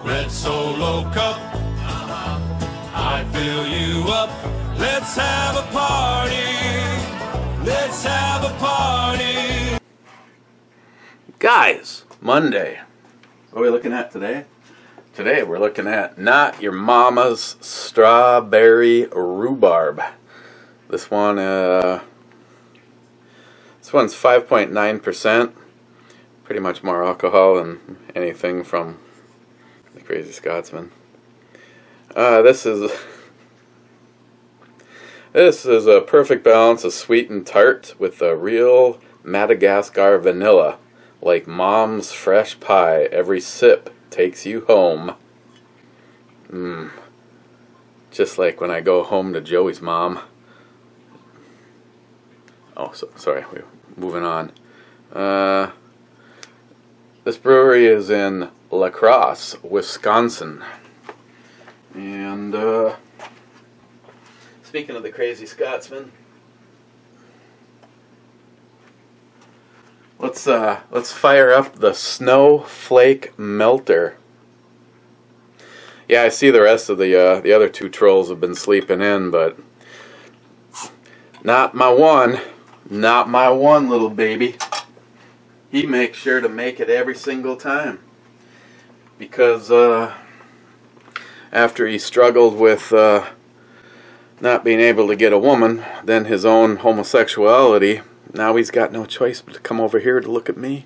Red Solo Cup, I fill you up. Let's have a party. Let's have a party. Guys, Monday. What are we looking at today? Today we're looking at Not Your Mama's Strawberry Rhubarb. This one's 5.9%. Pretty much more alcohol than anything from the Crazy Scotsman. This is a perfect balance of sweet and tart with a real Madagascar vanilla. Like mom's fresh pie, every sip takes you home. Just like when I go home to Joey's mom. Oh, sorry, we're moving on. This brewery is in La Crosse, Wisconsin. And speaking of the Crazy Scotsman, let's fire up the Snowflake Melter. Yeah, I see the rest of the other two trolls have been sleeping in, but not my one, little baby. He makes sure to make it every single time, because after he struggled with not being able to get a woman, then his own homosexuality, now he's got no choice but to come over here to look at me.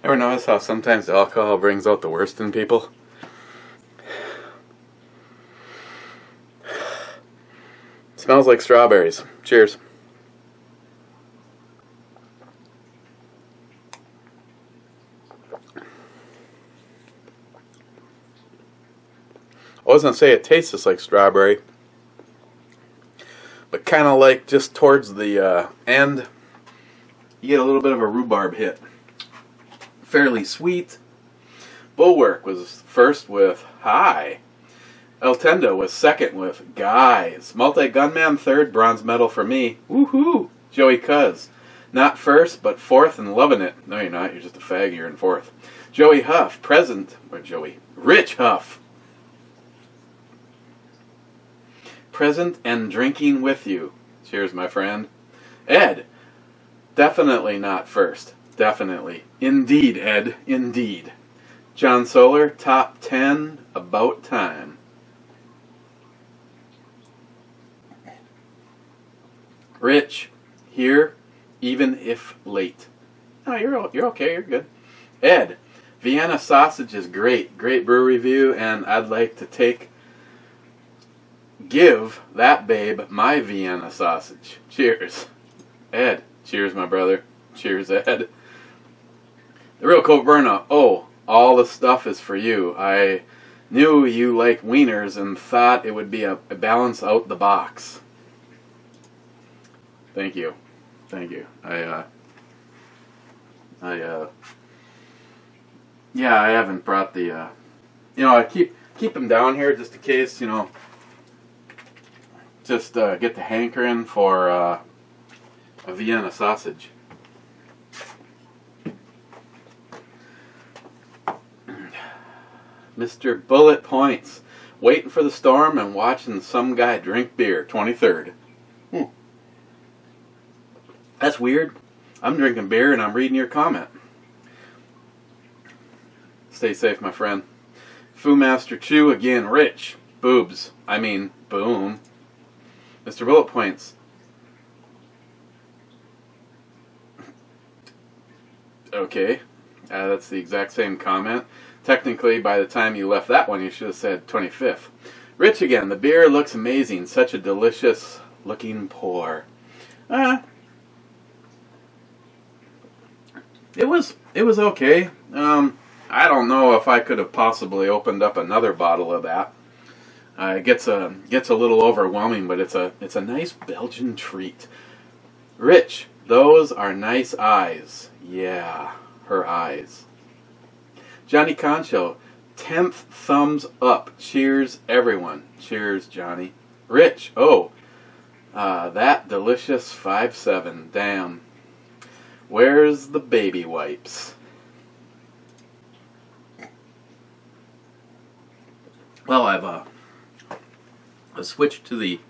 Ever notice how sometimes alcohol brings out the worst in people? Smells like strawberries. Cheers. I was going to say it tastes just like strawberry, but kind of like just towards the end, you get a little bit of a rhubarb hit. Fairly sweet. Bulwark was first with Hi. El Tendo was second with Guys. Multi-Gunman third, bronze medal for me. Woohoo! Joey Cuz. Not first, but fourth and loving it. No, you're not. You're just a fag. You're in fourth. Joey Huff, present. Or Joey. Rich Huff. Present and drinking with you. Cheers, my friend. Ed. Definitely not first. Definitely. Indeed, Ed. Indeed. John Solar, top 10, about time. Rich, here, even if late. Oh, you're okay, you're good. Ed, Vienna sausage is great. Great brew review, and I'd like to give that babe my Vienna sausage. Cheers. Ed, cheers, my brother. Cheers, Ed. The Real Coburna, oh, all the stuff is for you. I knew you like wieners and thought it would be a balance out the box. Thank you. Thank you. Yeah, I haven't brought the, I keep them down here just in case, just get the hankering for a Vienna sausage. Mr. Bullet Points. Waiting for the storm and watching some guy drink beer. 23rd. That's weird. I'm drinking beer and I'm reading your comment. Stay safe, my friend. Fu Master Chew again. Rich. Boobs. I mean, boom. Mr. Bullet Points. Okay. That's the exact same comment. Technically, by the time you left that one, you should have said 25th. Rich again. The beer looks amazing. Such a delicious looking pour. It was okay. I don't know if I could have possibly opened up another bottle of that. It gets a little overwhelming, but it's a nice Belgian treat. Rich, those are nice eyes. Yeah, her eyes. Johnny Concho, 10th thumbs up. Cheers, everyone. Cheers, Johnny. Rich, oh, that delicious 5-7. Damn. Where's the baby wipes? Well, I've switched to the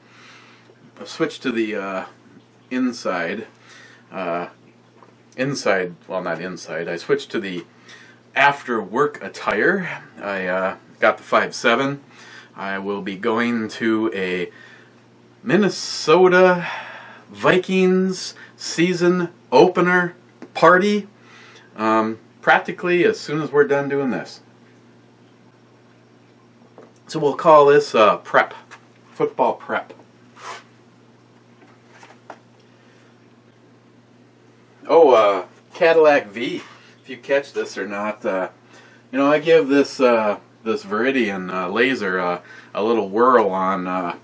inside. Well, not inside. I switched to the after work attire. I got the 5-7. I will be going to a Minnesota Vikings season opener party practically as soon as we're done doing this. So we'll call this prep, football prep. Oh, Cadillac V. If you catch this or not, you know, I give this this Viridian laser a little whirl on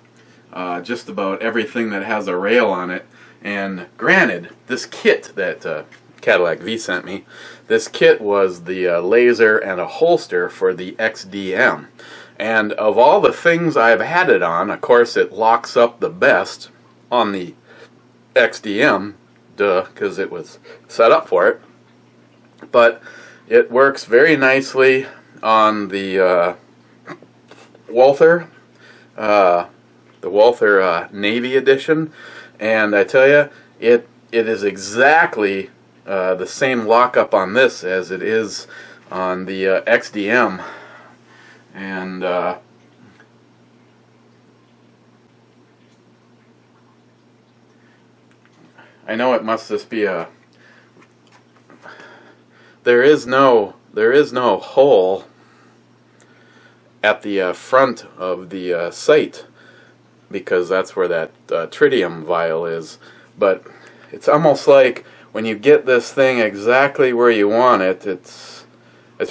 just about everything that has a rail on it. And granted, this kit that Cadillac V sent me, this kit was the laser and a holster for the XDM. And of all the things I've had it on, of course it locks up the best on the XDM, duh, because it was set up for it. But it works very nicely on the Walther Navy Edition, and I tell you, it is exactly the same lockup on this as it is on the XDM. And I know it must just be a. There is no hole at the front of the sight, because that's where that tritium vial is. But it's almost like when you get this thing exactly where you want it, it's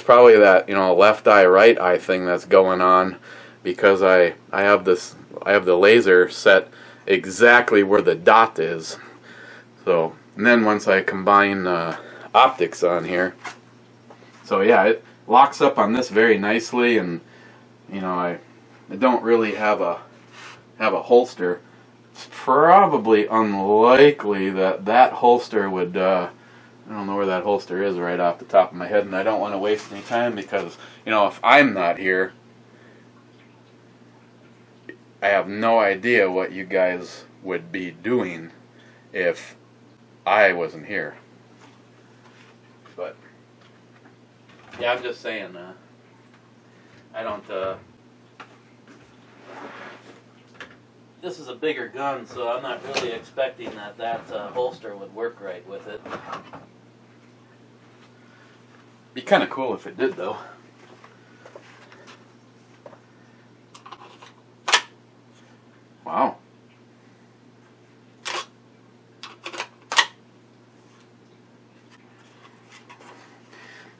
probably that, you know, left eye right eye thing that's going on, because I have the laser set exactly where the dot is. So, and then once I combine optics on here, so yeah, it locks up on this very nicely. And you know, I don't really have a holster. It's probably unlikely that holster would I don't know where that holster is right off the top of my head, and I don't want to waste any time, because, you know, if I'm not here, I have no idea what you guys would be doing if I wasn't here. But yeah, I'm just saying, I don't, this is a bigger gun, so I'm not really expecting that holster would work right with it. Be kind of cool if it did, though. Wow.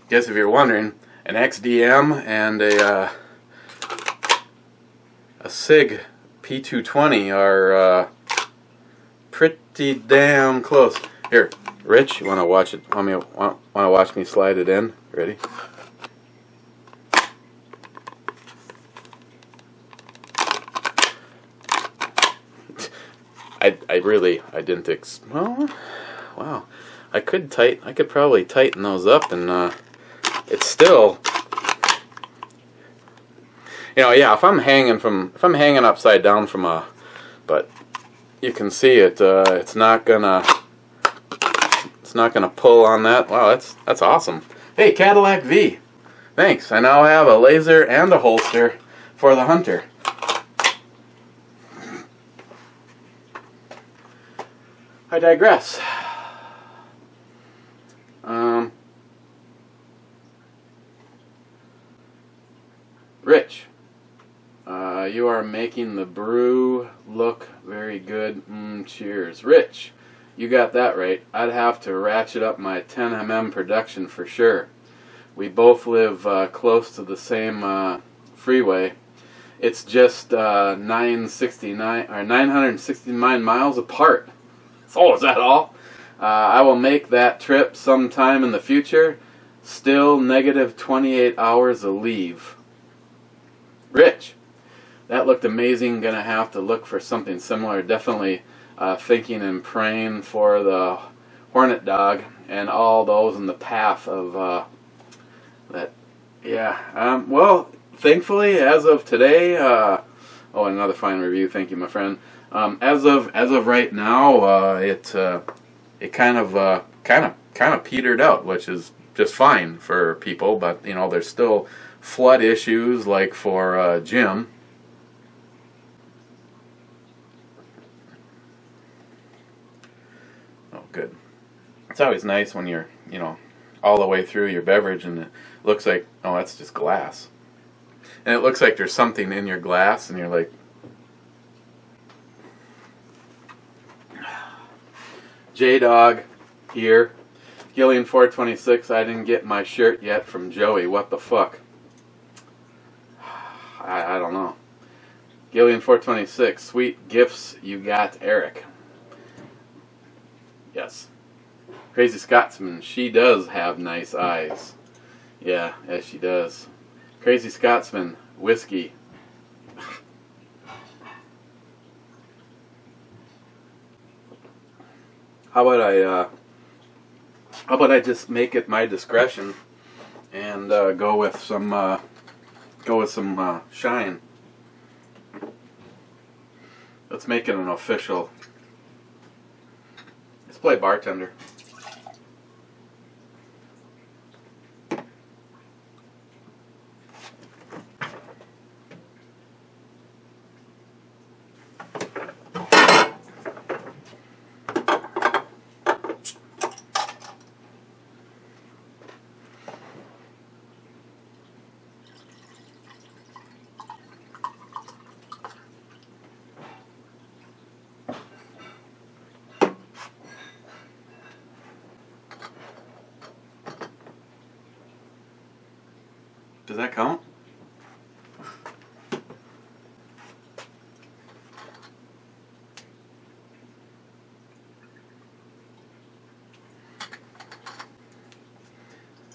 Guess if you're wondering, an XDM and a SIG P220 are pretty damn close. Here, Rich, you want to watch it? Want to watch me slide it in? Ready? I didn't well, wow. I could probably tighten those up, and it's still, you know, yeah, if I'm hanging upside down from but you can see it, it's not gonna pull on that. Wow, that's awesome. Hey, Cadillac V, thanks. I now have a laser and a holster for the Hunter. I digress. Rich, you are making the brew look very good. Cheers. Rich, you got that right. I'd have to ratchet up my 10mm production for sure. We both live close to the same freeway, It's just 969 miles apart. Oh, is that all? I will make that trip sometime in the future. Still negative 28 hours of leave. Rich. That looked amazing. Gonna have to look for something similar. Definitely thinking and praying for the hornet dog and all those in the path of that. Yeah. Well, thankfully, as of today, oh, another fine review. Thank you, my friend. As of right now, it kind of petered out, which is just fine for people. But you know, there's still flood issues, like for Jim. Oh, good. It's always nice when you're, you know, all the way through your beverage and it looks like, oh, that's just glass. And it looks like there's something in your glass and you're like, J-Dog here. Gillian 426, I didn't get my shirt yet from Joey. What the fuck? I don't know. Gillian 426, sweet gifts you got, Eric. Yes. Crazy Scotsman, she does have nice eyes. Yeah, yes she does. Crazy Scotsman, whiskey. How about I just make it my discretion and go with some shine. Let's make it an official. Let's play bartender. Does that count?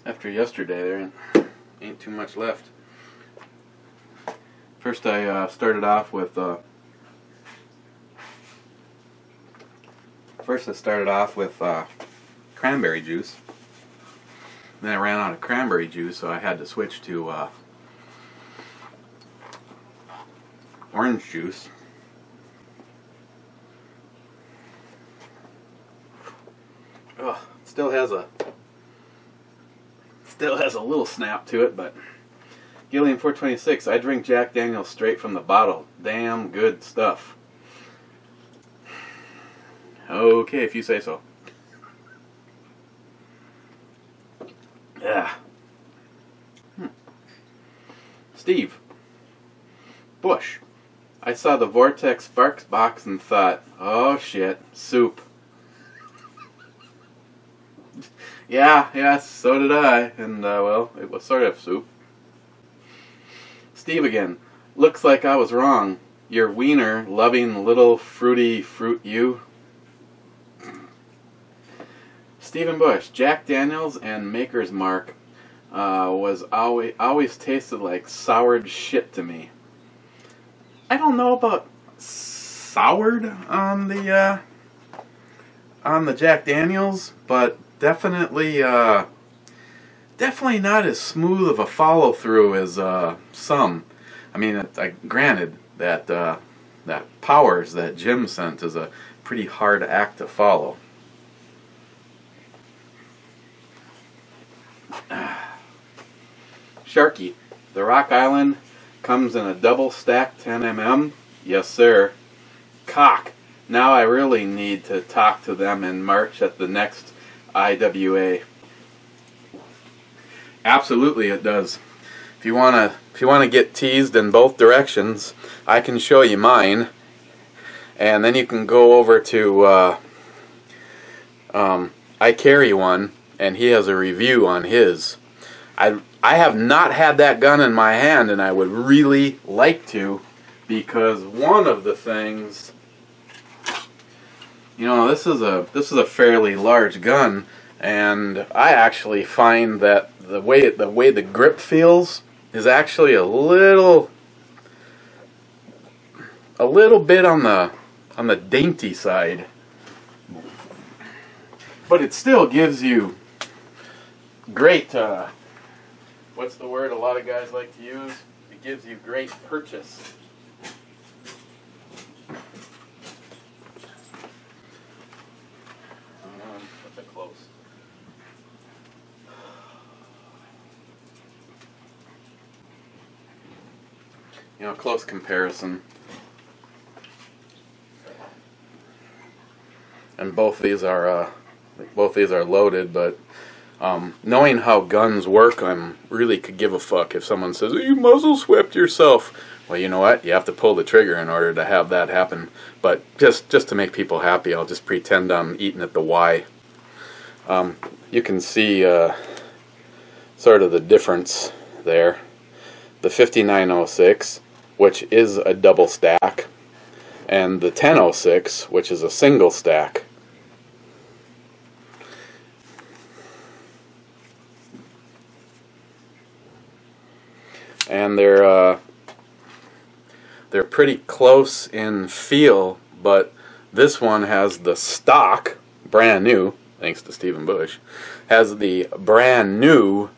After yesterday, there ain't too much left. First, I started off with cranberry juice. Then I ran out of cranberry juice, so I had to switch to orange juice. Ugh, still has a little snap to it, but Gillian 426, I drink Jack Daniel's straight from the bottle. Damn good stuff. Okay, if you say so. Yeah. Steve Bush, I saw the Vortex Sparks box and thought, oh shit, soup. Yeah, so did I. And, well, it was sort of soup. Steve again, looks like I was wrong. Your wiener loving little fruity fruit you. Stephen Bush, Jack Daniels and Maker's Mark was always tasted like soured shit to me. I don't know about soured on the Jack Daniels, but definitely not as smooth of a follow through as some. I mean, granted that that Powers that Jim sent is a pretty hard act to follow. Sharky, the Rock Island comes in a double stack 10mm. Yes, sir. Cock. Now I really need to talk to them in March at the next IWA. Absolutely, it does. If you wanna get teased in both directions, I can show you mine, and then you can go over to I Carry One, and he has a review on his. I have not had that gun in my hand, and I would really like to, because one of the things, you know, this is a fairly large gun, and I actually find that the way the grip feels is actually a little bit on the dainty side, but it still gives you great, what's the word a lot of guys like to use? It gives you great purchase. Put that close. You know, close comparison. And both these are loaded, but knowing how guns work, I'm really could give a fuck if someone says, oh, you muzzle swept yourself. Well, you know what? You have to pull the trigger in order to have that happen. But just to make people happy, I'll just pretend I'm eating at the Y. You can see sort of the difference there. The 5906, which is a double stack, and the 1006, which is a single stack. And they're pretty close in feel, but this one has the stock, brand new, thanks to Stephen Bush, has the brand new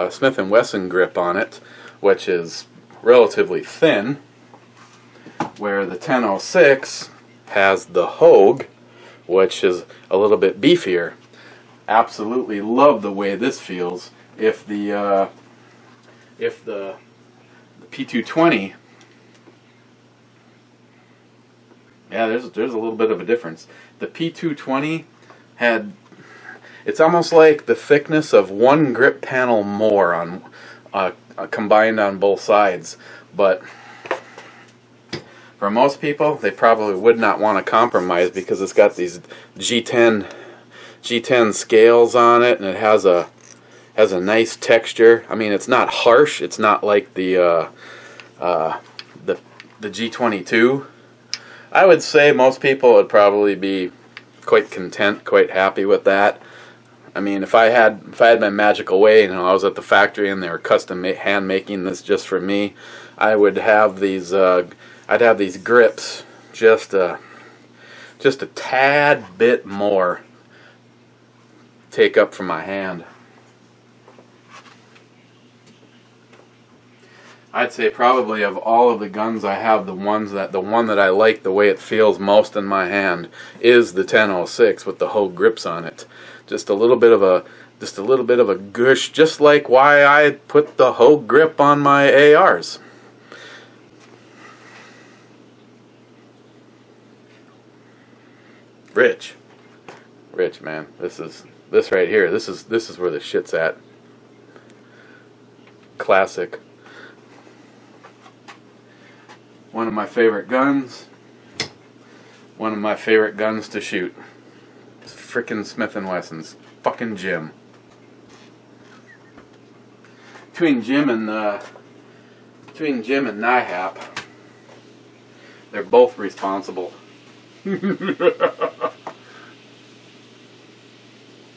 Smith & Wesson grip on it, which is relatively thin, where the 1006 has the Hogue, which is a little bit beefier. Absolutely love the way this feels. If the P220, yeah, there's a little bit of a difference. The P220 it's almost like the thickness of one grip panel more on combined on both sides, but for most people, they probably would not want to compromise because it's got these G10 scales on it, and it has a nice texture. I mean, it's not harsh. It's not like the G22. I would say most people would probably be quite content, quite happy with that. I mean, if I had my magical way, you know, I was at the factory and they were custom hand making this just for me, I would have these. I'd have these grips just a tad bit more take up from my hand. I'd say probably of all of the guns I have, the one that I like the way it feels most in my hand is the 1006 with the Hogue grips on it. Just a little bit of a gush, just like why I put the Hogue grip on my ARs. Rich, man, this right here. This is where the shit's at. Classic. One of my favorite guns. One of my favorite guns to shoot. It's frickin' Smith & Wesson's. Fucking Jim. Between Jim and NIHAP, they're both responsible.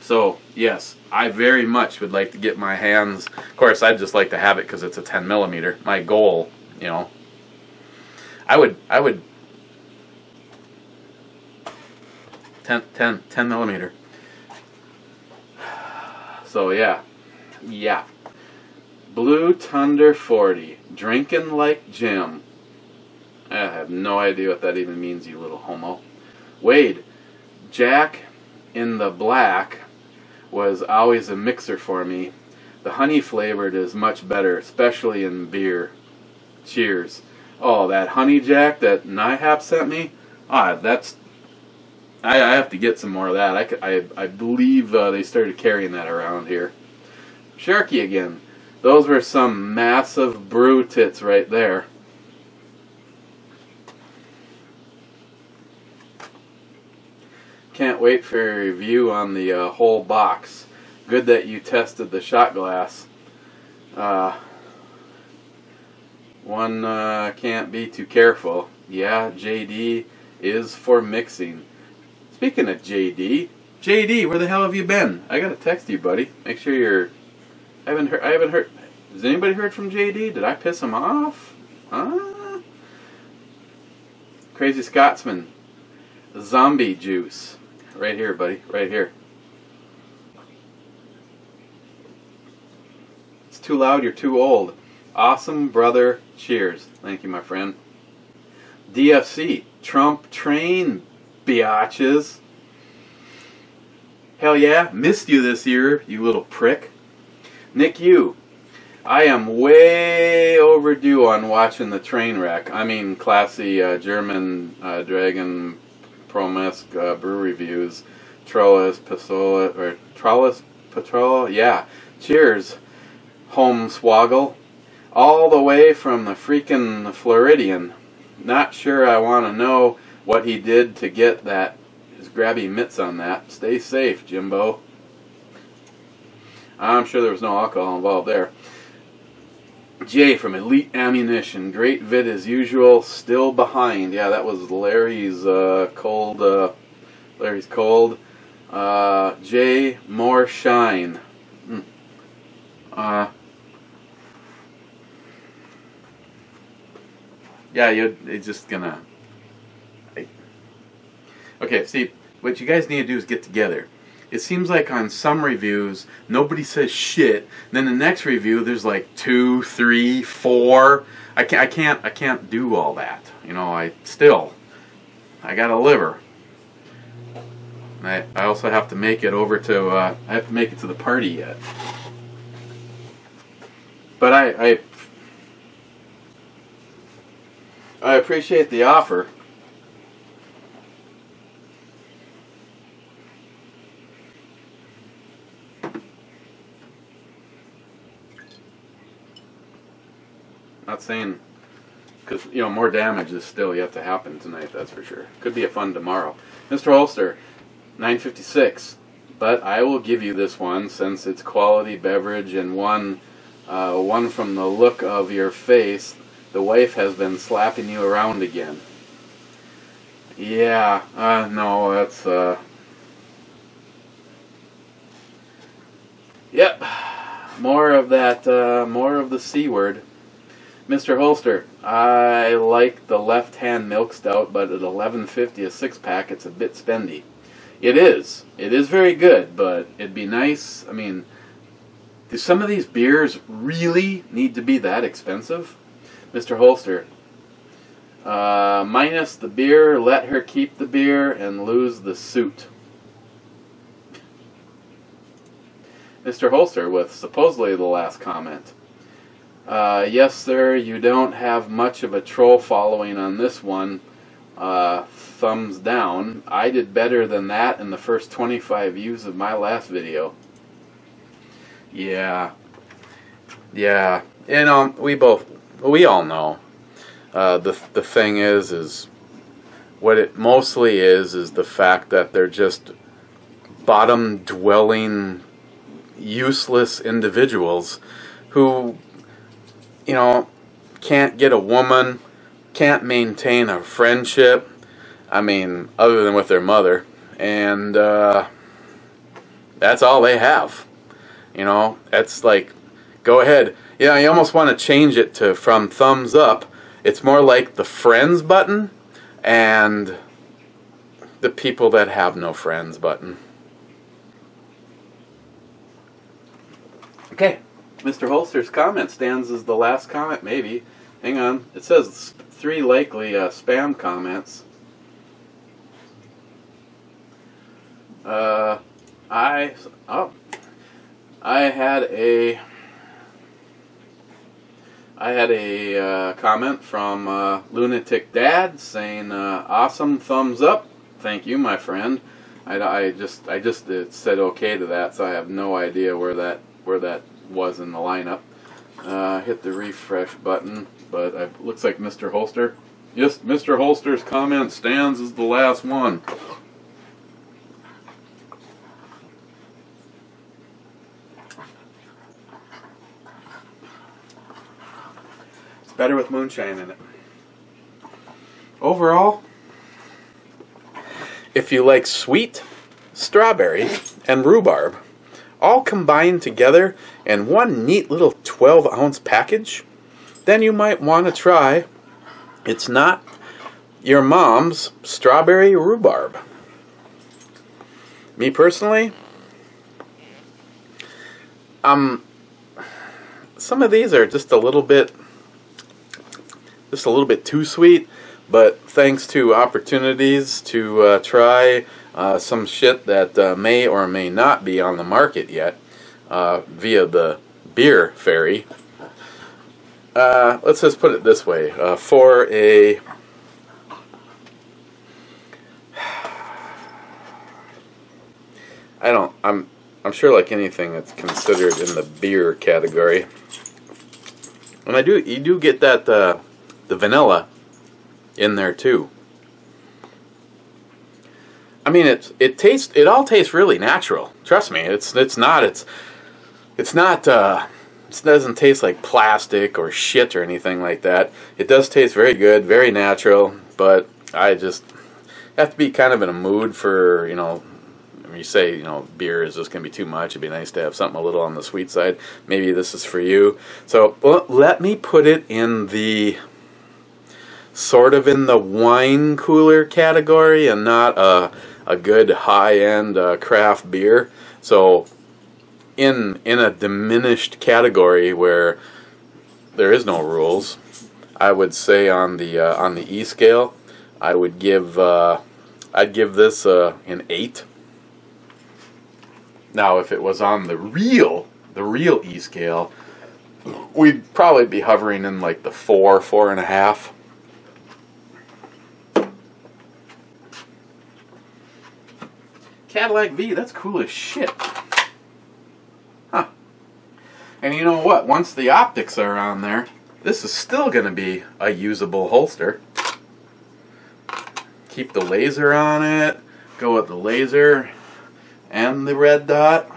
So, yes, I very much would like to get my hands. Of course, I'd just like to have it because it's a 10mm. My goal, you know. I would 10mm. So yeah. Blue Thunder 40, drinking like Jim. I have no idea what that even means, you little homo. Wade, Jack in the Black was always a mixer for me. The honey flavored is much better, especially in beer. Cheers. Oh, that honey jack that NIHAP sent me. That's. I have to get some more of that. I believe they started carrying that around here. Sharky again. Those were some massive brew tits right there. Can't wait for a review on the whole box. Good that you tested the shot glass. One can't be too careful. Yeah, JD is for mixing. Speaking of JD, where the hell have you been? I gotta text you, buddy. Make sure you're. I haven't heard. Has anybody heard from JD? Did I piss him off? Huh? Crazy Scotsman. Zombie juice. Right here, buddy. Right here. It's too loud. You're too old. Awesome, brother. Cheers. Thank you, my friend. DFC. Trump train, biatches. Hell yeah. Missed you this year, you little prick. Nick Yu. I am way overdue on watching the train wreck. I mean, classy German Dragon Promesk brew reviews. Trollis, Pasola, or Trollis, Patrola. Yeah. Cheers, Holmeswoggle. All the way from the freaking Floridian. Not sure I want to know what he did to get that, his grabby mitts on that. Stay safe, Jimbo. I'm sure there was no alcohol involved there. Jay from Elite Ammunition. Great vid as usual. Still behind. Yeah, that was Larry's cold. Larry's cold. Jay, more shine. Yeah, it's just gonna. Okay, see, what you guys need to do is get together. It seems like on some reviews nobody says shit. Then the next review there's like 2, 3, 4. I can't do all that. You know, I got a liver. I also have to make it over to I have to make it to the party yet. But I appreciate the offer. Not saying, because, you know, more damage is still yet to happen tonight, that's for sure. Could be a fun tomorrow. Mr. Holster, 956. But I will give you this one since it's quality beverage and one from the look of your face, the wife has been slapping you around again. Yeah, no, that's, yep, more of that, more of the C word. Mr. Holster, I like the left-hand milk stout, but at $11.50 a six-pack, it's a bit spendy. It is very good, but it'd be nice. I mean, do some of these beers really need to be that expensive? Mr. Holster, minus the beer, let her keep the beer and lose the suit. Mr. Holster with supposedly the last comment. Yes, sir, you don't have much of a troll following on this one. Thumbs down. I did better than that in the first 25 views of my last video. Yeah. Yeah. You know, we all know. The thing is what it mostly is the fact that they're just bottom-dwelling, useless individuals who, you know, can't get a woman, can't maintain a friendship, I mean, other than with their mother, and that's all they have. You know, it's like, go ahead. You know, you almost want to change it to from thumbs up. It's more like the friends button and the people that have no friends button. Okay. Mr. Holster's comment stands as the last comment, maybe. Hang on. It says 3 likely spam comments. I had a comment from Lunatic Dad saying, "Awesome, thumbs up." Thank you, my friend. I just said okay to that, so I have no idea where that was in the lineup. Hit the refresh button, but it looks like Mr. Holster. Yes, Mr. Holster's comment stands as the last one. better with moonshine in it. Overall, if you like sweet strawberry and rhubarb all combined together in one neat little 12-ounce package, then you might want to try It's Not Your Mom's Strawberry Rhubarb. Me personally, some of these are just a little bit too sweet, but thanks to opportunities to try some shit that may or may not be on the market yet via the beer ferry. Let's just put it this way: for a I'm sure like anything that's considered in the beer category, and you do get that the vanilla in there too. I mean, it all tastes really natural. Trust me, it doesn't taste like plastic or shit or anything like that. It does taste very good, very natural, but I just have to be kind of in a mood for, when you say, beer is just going to be too much, it'd be nice to have something a little on the sweet side. Maybe this is for you. So let me put it in the sort of in the wine cooler category and not a good high-end craft beer. So in a diminished category where there is no rules, I would say on the E scale, I'd give this an 8. Now, if it was on the real E scale, we'd probably be hovering in like the 4.5. Cadillac V, that's cool as shit. Huh. And you know what? Once the optics are on there, this is still going to be a usable holster. Keep the laser on it. Go with the laser and the red dot.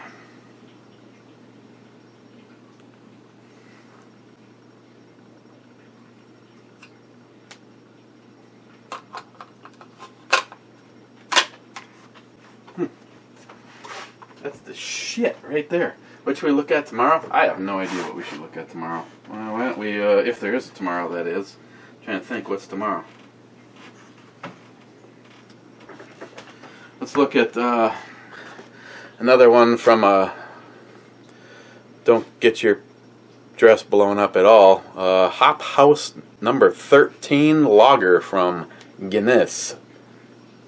That's the shit right there. What should we look at tomorrow? I have no idea what we should look at tomorrow. Well, why don't we, if there is a tomorrow, that is. I'm trying to think, what's tomorrow? Let's look at another one from Don't Get Your Dress Blown Up at All. Hop House number 13 lager from Guinness.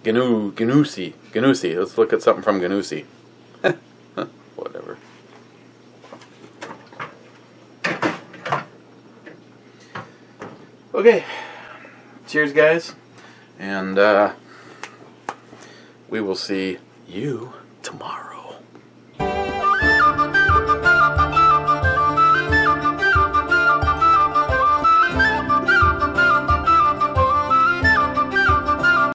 Ganussi. Let's look at something from Ganussi. Whatever. Okay. Cheers, guys. And we will see you tomorrow.